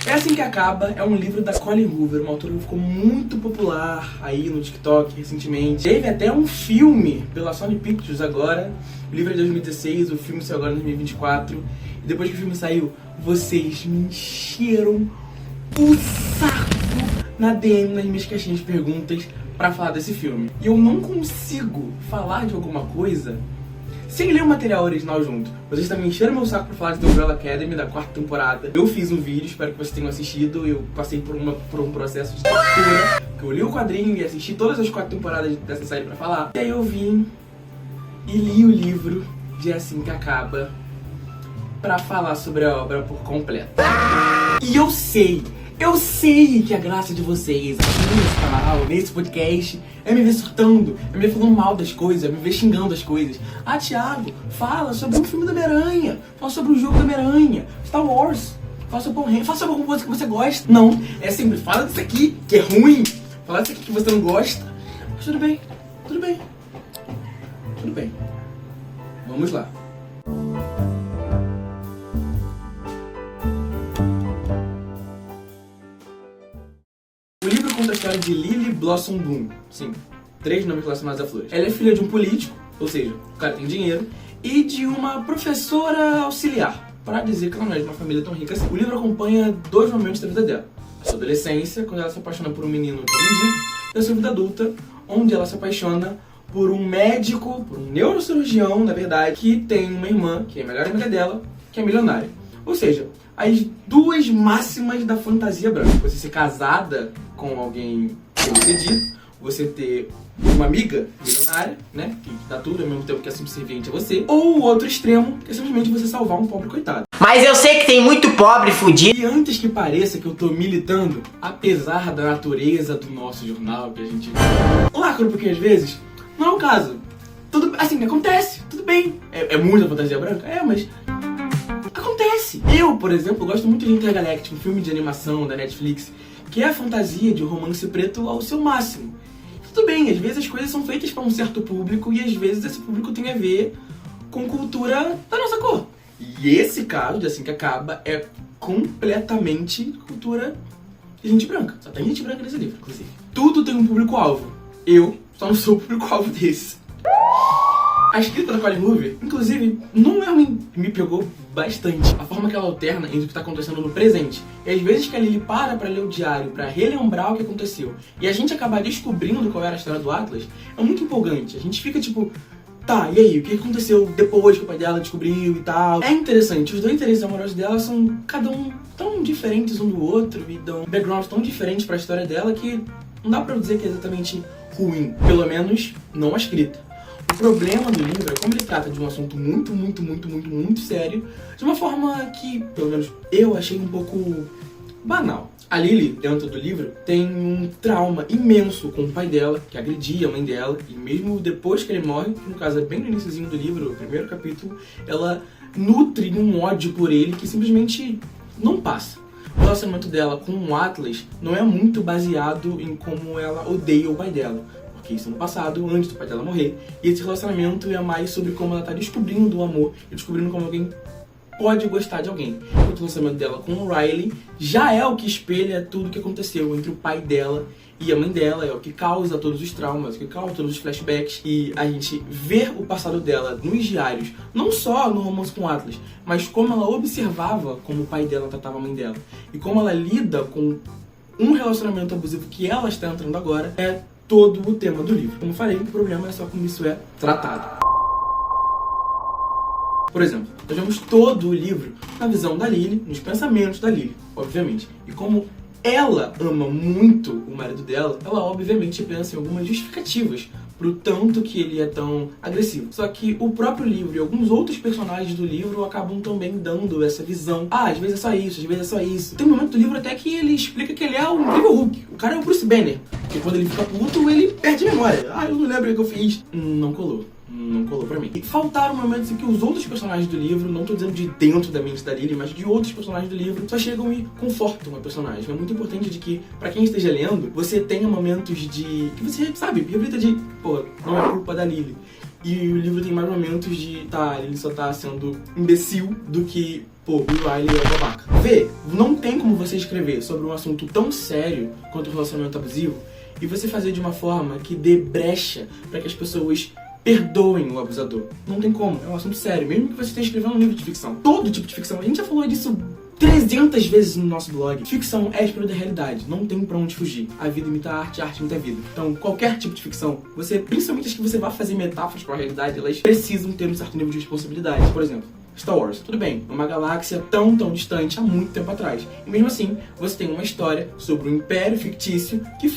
É Assim Que Acaba é um livro da Colleen Hoover, uma autora que ficou muito popular aí no TikTok recentemente. Teve até um filme pela Sony Pictures agora. O livro é de 2016, o filme saiu agora em 2024. E depois que o filme saiu, vocês me encheram o saco na DM, nas minhas caixinhas de perguntas pra falar desse filme. E eu não consigo falar de alguma coisa sem ler o material original junto. Vocês também encheram meu saco pra falar de The Umbrella Academy, da 4ª temporada. Eu fiz um vídeo, espero que vocês tenham assistido. Eu passei por um processo de tortura, que eu li o quadrinho e assisti todas as 4 temporadas dessa série pra falar. E aí eu vim e li o livro de Assim Que Acaba pra falar sobre a obra por completo. E eu sei que a graça de vocês aqui nesse canal, nesse podcast, é me ver surtando, é me ver falando mal das coisas, é me ver xingando as coisas. Ah, Thiago, fala sobre um filme do Homem-Aranha, fala sobre o jogo do Homem-Aranha, Star Wars, fala sobre Power Rangers, fala sobre alguma coisa que você gosta. Não, é sempre, fala disso aqui que é ruim, fala disso aqui que você não gosta. Mas tudo bem, tudo bem, tudo bem. Vamos lá. O livro conta a história de Lily Blossom Bloom. Sim, 3 nomes relacionados a flores. Ela é filha de um político, ou seja, o cara tem dinheiro, e de uma professora auxiliar, para dizer que ela não é de uma família tão rica assim. O livro acompanha 2 momentos da vida dela. A sua adolescência, quando ela se apaixona por um menino que é mendigo, e a sua vida adulta, onde ela se apaixona por um médico, por um neurocirurgião, na verdade, que tem uma irmã, que é a melhor amiga dela, que é milionária. Ou seja, as 2 máximas da fantasia branca. Você ser casada com alguém bem-sucedido, você ter uma amiga milionária, né, que dá tudo ao mesmo tempo que é subserviente a você, ou o outro extremo, que é simplesmente você salvar um pobre coitado. Mas eu sei que tem muito pobre fudido. E antes que pareça que eu tô militando, apesar da natureza do nosso jornal, que a gente lacra um pouquinho às vezes, não é o caso. Tudo, assim, acontece, tudo bem. É muita fantasia branca? É, mas acontece. Eu, por exemplo, gosto muito de Intergalactic, um filme de animação da Netflix, que é a fantasia de um romance preto ao seu máximo. Tudo bem, às vezes as coisas são feitas para um certo público e às vezes esse público tem a ver com cultura da nossa cor. E esse caso de Assim Que Acaba é completamente cultura de gente branca. Só tem gente branca nesse livro, inclusive. Tudo tem um público-alvo. Eu só não sou o público-alvo desse. A escrita da Colleen Hoover, inclusive, não é ruim, me pegou bastante. A forma que ela alterna entre o que está acontecendo no presente. E às vezes que a Lily para ler o diário, para relembrar o que aconteceu, e a gente acaba descobrindo qual era a história do Atlas, é muito empolgante. A gente fica tipo, tá, e aí, o que aconteceu depois que o pai dela descobriu e tal? É interessante, os 2 interesses amorosos dela são cada um tão diferentes um do outro e dão backgrounds tão diferentes para a história dela que não dá pra dizer que é exatamente ruim, pelo menos não a escrita. O problema do livro é como ele trata de um assunto muito sério, de uma forma que, pelo menos eu achei um pouco banal. A Lily, dentro do livro, tem um trauma imenso com o pai dela, que agredia a mãe dela, e mesmo depois que ele morre, que no caso é bem no iniciozinho do livro, o primeiro capítulo, ela nutre um ódio por ele que simplesmente não passa. O relacionamento dela com o Atlas não é muito baseado em como ela odeia o pai dela, porque isso no passado, antes do pai dela morrer, e esse relacionamento é mais sobre como ela tá descobrindo o amor e descobrindo como alguém pode gostar de alguém. O relacionamento dela com o Riley já é o que espelha tudo o que aconteceu entre o pai dela e a mãe dela, é o que causa todos os traumas, o que causa todos os flashbacks, e a gente vê o passado dela nos diários, não só no romance com o Atlas, mas como ela observava como o pai dela tratava a mãe dela, e como ela lida com um relacionamento abusivo que ela está entrando agora, é todo o tema do livro. Como eu falei, o problema é só como isso é tratado. Por exemplo, nós vemos todo o livro na visão da Lily, nos pensamentos da Lily, obviamente. E como ela ama muito o marido dela, ela obviamente pensa em algumas justificativas pro tanto que ele é tão agressivo. Só que o próprio livro e alguns outros personagens do livro acabam também dando essa visão. Ah, às vezes é só isso, às vezes é só isso. Tem um momento do livro até que ele explica que ele é o incrível Hulk. O cara é o Bruce Banner. Porque quando ele fica puto, ele perde a memória. Ah, eu não lembro o que eu fiz. Não colou. Não colou pra mim. E faltaram momentos em que os outros personagens do livro, não tô dizendo de dentro da mente da Lily, mas de outros personagens do livro, só chegam e confortam a personagem. É muito importante de que, pra quem esteja lendo, você tenha momentos de... que você, sabe, reflita de, pô, não é culpa da Lily. E o livro tem mais momentos de, ele só tá sendo imbecil do que, pô, o Riley é o babaca. Não tem como você escrever sobre um assunto tão sério quanto o relacionamento abusivo e você fazer de uma forma que dê brecha pra que as pessoas perdoem o abusador. Não tem como, é um assunto sério, mesmo que você esteja escrevendo um livro de ficção. Todo tipo de ficção, a gente já falou disso 300 vezes no nosso blog. Ficção é a espelho da realidade, não tem pra onde fugir. A vida imita a arte imita a vida. Então, qualquer tipo de ficção, principalmente as que você vai fazer metáforas com a realidade, elas precisam ter um certo nível de responsabilidade. Por exemplo, Star Wars. Tudo bem, é uma galáxia tão distante há muito tempo atrás. E mesmo assim, você tem uma história sobre um império fictício que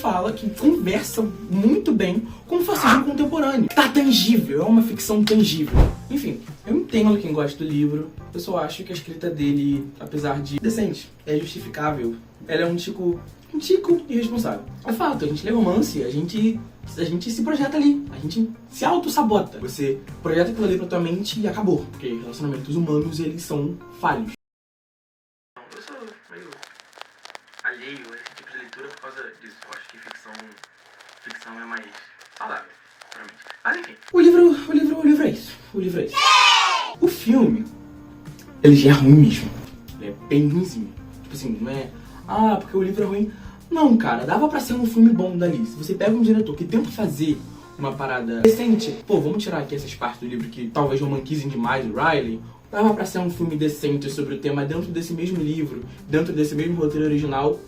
conversa muito bem com o fascismo contemporâneo. Tá tangível, é uma ficção tangível. Enfim, eu entendo quem gosta do livro, eu só acho que a escrita dele, apesar de decente, é justificável. Ela é um tico irresponsável. É fato, a gente lê romance, a gente se projeta ali, a gente se auto-sabota. Você projeta aquilo ali pra tua mente e acabou, porque relacionamentos humanos, eles são falhos. Eu sou meio alheio a esse tipo de leitura por causa disso. Eu acho que ficção é mais saudável pra mim. Mas enfim, o livro é isso. O livro é isso. O filme, ele já é ruim mesmo. Ele é bem ruimzinho. Tipo assim, não é... porque o livro é ruim. Não, cara, dava pra ser um filme bom dali. Se você pega um diretor que tenta fazer uma parada decente, pô, vamos tirar aqui essas partes do livro que talvez romanquizem demais o Riley. Dava pra ser um filme decente sobre o tema dentro desse mesmo livro, dentro desse mesmo roteiro original,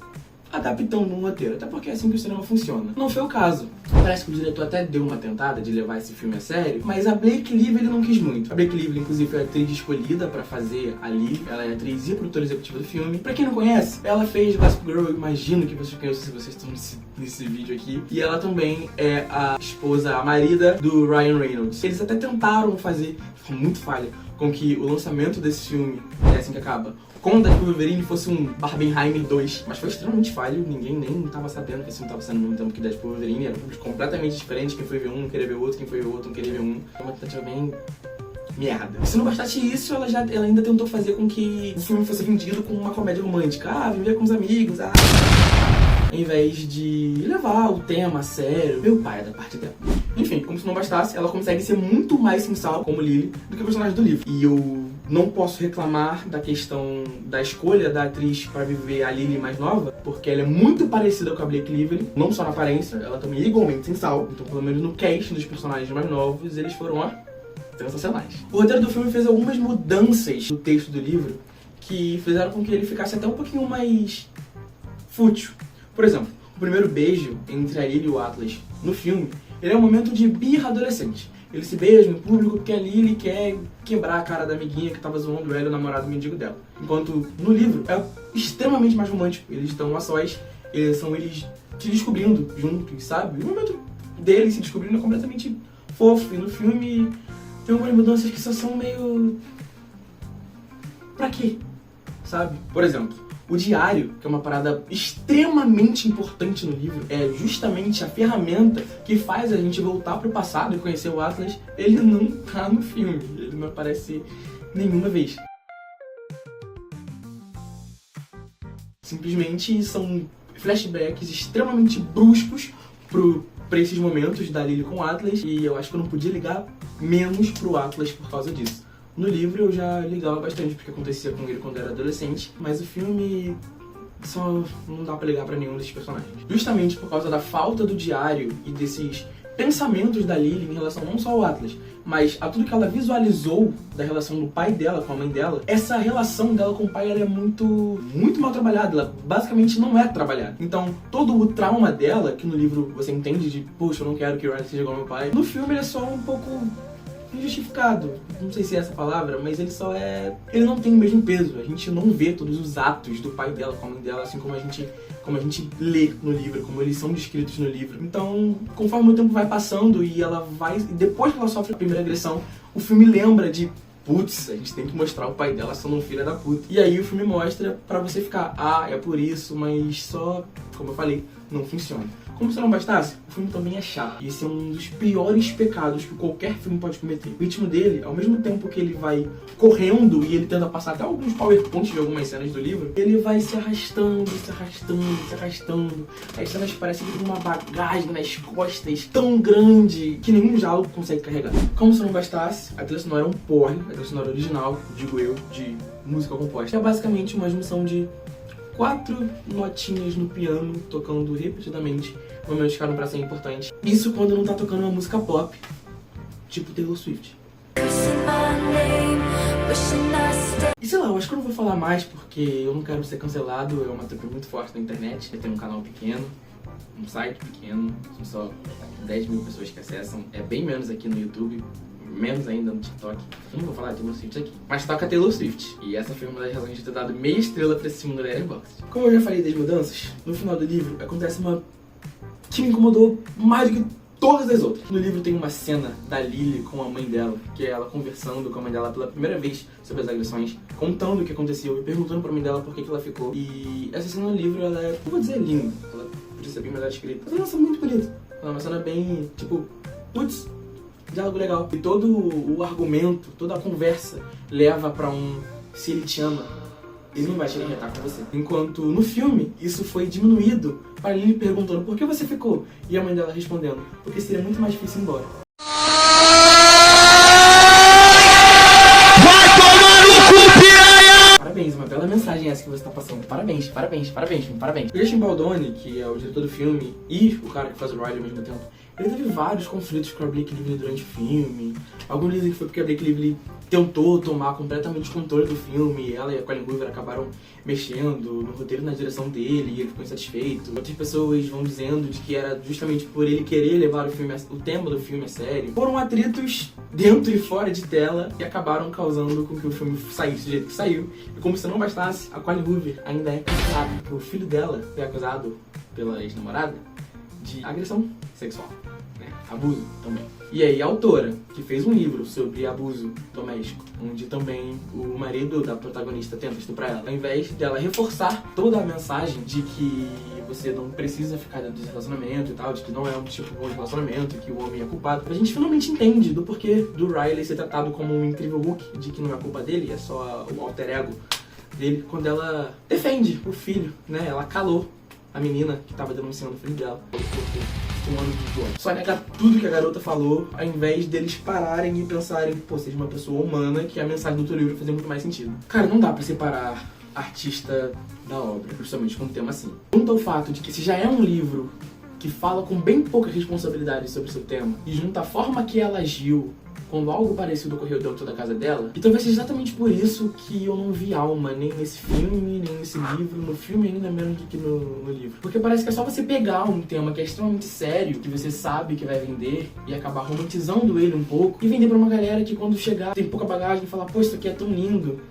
adaptando um roteiro, até porque é assim que o cinema funciona. Não foi o caso. Parece que o diretor até deu uma tentada de levar esse filme a sério, mas a Blake Lively ele não quis muito. A Blake Lively, inclusive, foi a atriz escolhida pra fazer ali. Ela é atriz e produtora executiva do filme. Pra quem não conhece, ela fez Gossip Girl, eu imagino que vocês conhecem se vocês estão nesse vídeo aqui. E ela também é a esposa, a marida do Ryan Reynolds. Eles até tentaram fazer, ficou muito falha, com que o lançamento desse filme, é assim que acaba, com o Deadpool Wolverine fosse um Barbenheimer 2, mas foi extremamente falho, ninguém nem tava sabendo que esse filme tava sendo ao mesmo tempo que Deadpool Wolverine, era completamente diferente, quem foi ver um não queria ver o outro, quem foi ver o outro não queria ver um. Foi uma tentativa bem merda. Se não bastasse isso, ela ainda tentou fazer com que o filme fosse vendido com uma comédia romântica, viver com os amigos, ao invés de levar o tema a sério. Meu pai é da parte dela. Enfim, como se não bastasse, ela consegue ser muito mais sensal como Lily do que o personagem do livro. E eu não posso reclamar da questão da escolha da atriz para viver a Lily mais nova, porque ela é muito parecida com a Blake Lively, não só na aparência, ela também é igualmente sensal. Então, pelo menos no casting dos personagens mais novos, eles foram, sensacionais. O roteiro do filme fez algumas mudanças no texto do livro que fizeram com que ele ficasse até um pouquinho mais fútil. Por exemplo, o primeiro beijo entre a Lily e o Atlas no filme, ele é um momento de birra adolescente. Eles se beijam em público porque a Lily quer quebrar a cara da amiguinha que tava zoando ela, o namorado mendigo dela. Enquanto no livro é extremamente mais romântico. Eles estão a sós, são eles se descobrindo juntos, sabe? O momento deles se descobrindo é completamente fofo. E no filme tem algumas mudanças que só são meio... Pra quê? Sabe? Por exemplo, o diário, que é uma parada extremamente importante no livro, é justamente a ferramenta que faz a gente voltar pro passado e conhecer o Atlas. Ele não tá no filme, ele não aparece nenhuma vez. Simplesmente são flashbacks extremamente bruscos pra esses momentos da Lily com o Atlas, e eu acho que eu não podia ligar menos pro Atlas por causa disso. No livro eu já ligava bastante porque acontecia com ele quando eu era adolescente, mas o filme só não dá pra ligar pra nenhum desses personagens. Justamente por causa da falta do diário e desses pensamentos da Lily em relação não só ao Atlas, mas a tudo que ela visualizou da relação do pai dela com a mãe dela, essa relação dela com o pai ela é muito mal trabalhada, ela basicamente não é trabalhada. Então todo o trauma dela, que no livro você entende de, poxa, eu não quero que o Riley seja igual ao meu pai, no filme ele é só um pouco injustificado, não sei se é essa palavra, mas ele não tem o mesmo peso. A gente não vê todos os atos do pai dela com a mãe dela, assim como a gente lê no livro, como eles são descritos no livro. Então, conforme o tempo vai passando e depois que ela sofre a primeira agressão, o filme lembra de, putz, a gente tem que mostrar o pai dela sendo um filho da puta. E aí o filme mostra pra você ficar, é por isso, mas só, como eu falei, não funciona. Como se não bastasse, o filme também é chato. E esse é um dos piores pecados que qualquer filme pode cometer. O ritmo dele, ao mesmo tempo que ele vai correndo e ele tenta passar até alguns powerpoints de algumas cenas do livro, ele vai se arrastando, se arrastando, se arrastando. As cenas parecem que tem uma bagagem nas costas tão grande que nenhum diálogo consegue carregar. Como se não bastasse, a trilha sonora é um porre, a trilha sonora original, digo eu, de música composta. É basicamente uma junção de 4 notinhas no piano tocando repetidamente momentos que ficaram pra ser importantes. Isso quando não tá tocando uma música pop, tipo Taylor Swift. E sei lá, eu acho que eu não vou falar mais porque eu não quero ser cancelado, é uma trip muito forte na internet. Eu tenho um canal pequeno, um site pequeno, são só 10 mil pessoas que acessam, é bem menos aqui no YouTube. Menos ainda no TikTok. Eu não vou falar de Taylor Swift aqui. Mas toca Taylor Swift. E essa foi uma das razões de ter dado meia estrela pra esse filme do Letterboxd. Como eu já falei das mudanças, no final do livro acontece uma que me incomodou mais do que todas as outras. No livro tem uma cena da Lily com a mãe dela, que é ela conversando com a mãe dela pela primeira vez sobre as agressões, contando o que aconteceu e perguntando pra mãe dela por que ela ficou. E essa cena no livro, ela é, não vou dizer linda, ela podia ser bem melhor escrita, mas ela é muito bonita. Ela é uma cena bem, tipo, putz, diálogo legal. E todo o argumento, toda a conversa leva pra se ele te ama, ele não vai te arrebentar com você. Enquanto no filme, isso foi diminuído para Lily perguntando por que você ficou? E a mãe dela respondendo, porque seria muito mais difícil ir embora. Vai tomar no cu, piranha! Parabéns, uma bela mensagem essa que você tá passando. Parabéns, parabéns, parabéns, parabéns. O Justin Baldoni, que é o diretor do filme e o cara que faz o Riley ao mesmo tempo, ele teve vários conflitos com a Blake Lively durante o filme. Alguns dizem que foi porque a Blake Lively tentou tomar completamente o controle do filme. Ela e a Colin Hoover acabaram mexendo no roteiro na direção dele e ele ficou insatisfeito. Outras pessoas vão dizendo de que era justamente por ele querer levar o tema do filme a sério. Foram atritos dentro e fora de tela que acabaram causando com que o filme saísse do jeito que saiu. E como se não bastasse, a Colin Hoover ainda é casada, porque o filho dela foi acusado pela ex-namorada de agressão sexual, né? Abuso também. E aí a autora, que fez um livro sobre abuso doméstico, onde também o marido da protagonista tenta estuprar ela, ao invés dela reforçar toda a mensagem de que você não precisa ficar dentro desse relacionamento e tal, de que não é um tipo bom de relacionamento, que o homem é culpado, a gente finalmente entende do porquê do Riley ser tratado como um incrível Hulk, de que não é culpa dele, é só o alter ego dele, quando ela defende o filho, né? Ela calou a menina que tava denunciando o filho dela. Só nega tudo que a garota falou, ao invés deles pararem e pensarem, pô, seja uma pessoa humana, que a mensagem do teu livro fazia muito mais sentido. Cara, não dá pra separar artista da obra, principalmente com um tema assim. Junto ao fato de que se já é um livro que fala com bem pouca responsabilidade sobre o seu tema, e junto à forma que ela agiu quando algo parecido ocorreu dentro da casa dela, e talvez seja exatamente por isso que eu não vi alma nem nesse filme, nem nesse livro, no filme ainda menos do que no livro. Porque parece que é só você pegar um tema que é extremamente sério, que você sabe que vai vender, e acabar romantizando ele um pouco, e vender pra uma galera que quando chegar tem pouca bagagem e falar, pô, isso aqui é tão lindo,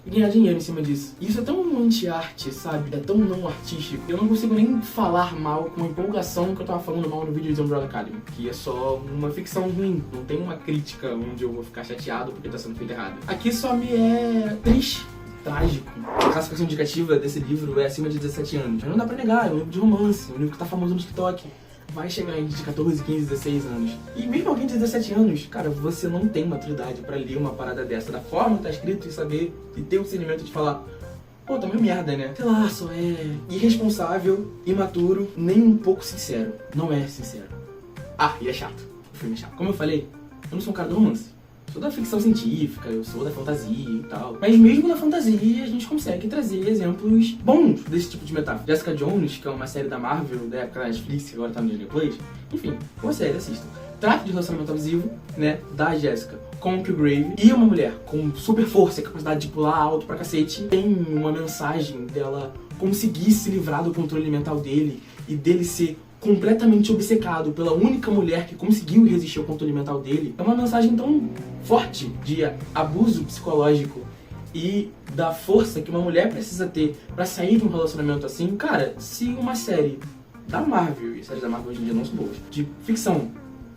e ganhar dinheiro em cima disso. Isso é tão anti-arte, sabe? É tão não artístico. Eu não consigo nem falar mal com a empolgação que eu tava falando mal no vídeo de Umbrella Academy, que é só uma ficção ruim, não tem uma crítica onde eu vou ficar chateado porque tá sendo feito errado. Aqui só me é triste, trágico. A classificação indicativa desse livro é acima de 17 anos. Mas não dá pra negar, é um livro de romance, um livro que tá famoso no TikTok. Vai chegar em de 14, 15, 16 anos. E mesmo alguém de 17 anos, cara, você não tem maturidade pra ler uma parada dessa, da forma que tá escrito e saber, e ter o discernimento de falar, pô, tá meio merda, né? Sei lá, só é irresponsável, imaturo, nem um pouco sincero. Não é sincero. Ah, e é chato. O filme é chato. Como eu falei, eu não sou um cara do romance. Eu sou da ficção científica, eu sou da fantasia e tal. Mas mesmo na fantasia, a gente consegue trazer exemplos bons desse tipo de metáfora. Jessica Jones, que é uma série da Marvel, da época da Netflix, que agora tá no Disney Plus. Enfim, uma série, assistam. Trata de relacionamento abusivo, né, da Jessica com o Kilgrave. E uma mulher com super força e capacidade de pular alto pra cacete. Tem uma mensagem dela conseguir se livrar do controle mental dele e dele ser completamente obcecado pela única mulher que conseguiu resistir ao controle mental dele. É uma mensagem tão forte de abuso psicológico e da força que uma mulher precisa ter pra sair de um relacionamento assim. Cara, se uma série da Marvel, e séries da Marvel hoje em dia não são boas, de ficção,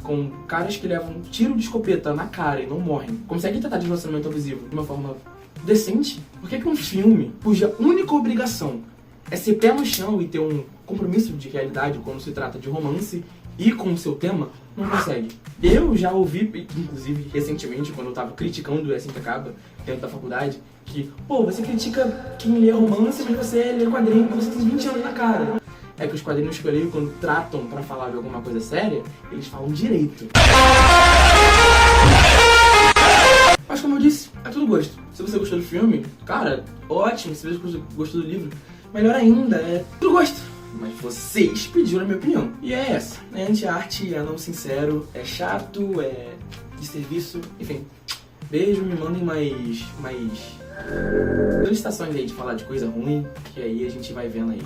com caras que levam um tiro de escopeta na cara e não morrem, consegue tratar de relacionamento abusivo de uma forma decente, por que um filme cuja única obrigação é ser pé no chão e ter um compromisso de realidade quando se trata de romance e com o seu tema, não consegue. Eu já ouvi, inclusive recentemente, quando eu tava criticando o Assim que Acaba, dentro da faculdade, que, pô, você critica quem lê romance, mas você lê quadrinho quando você tem 20 anos na cara. É que os quadrinhos que eu leio, quando tratam pra falar de alguma coisa séria, eles falam direito. Mas como eu disse, é tudo gosto. Se você gostou do filme, cara, ótimo. Se você gostou do livro, melhor ainda, é tudo gosto. Mas vocês pediram a minha opinião. E é essa. É anti-arte, é não sincero, é chato, é de serviço, enfim. Beijo, me mandem mais solicitações aí de falar de coisa ruim, que aí a gente vai vendo aí.